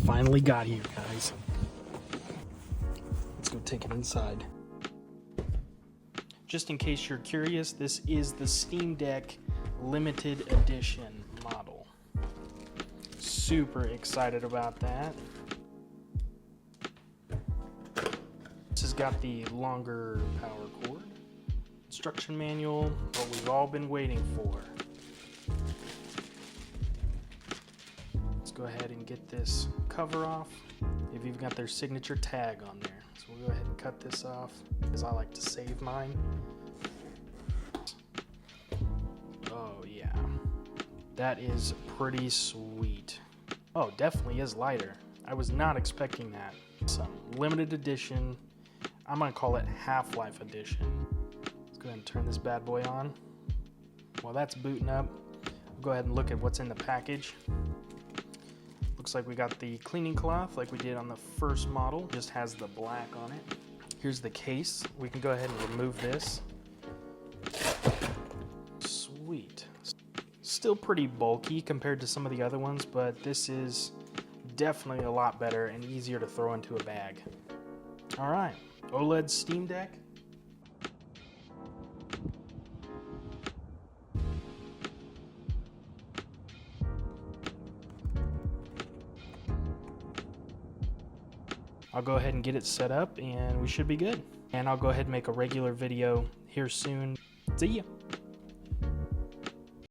finally got here, guys. Let's go take it inside. Just in case you're curious, this is the Steam Deck limited edition model. Super excited about that. This has got the longer power cord, instruction manual, what we've all been waiting for. Let's go ahead and get this cover off. They've even got their signature tag on there. So we'll go ahead and cut this off, because I like to save mine. Oh yeah, that is pretty sweet. Oh, definitely is lighter. I was not expecting that. Some limited edition, I'm gonna call it Half-Life edition. Let's go ahead and turn this bad boy on. While that's booting up, we'll go ahead and look at what's in the package. Looks like we got the cleaning cloth like we did on the first model, just has the black on it. Here's the case. We can go ahead and remove this. Sweet. Still pretty bulky compared to some of the other ones, but this is definitely a lot better and easier to throw into a bag. All right, OLED Steam Deck. I'll go ahead and get it set up and we should be good. And I'll go ahead and make a regular video here soon. See ya.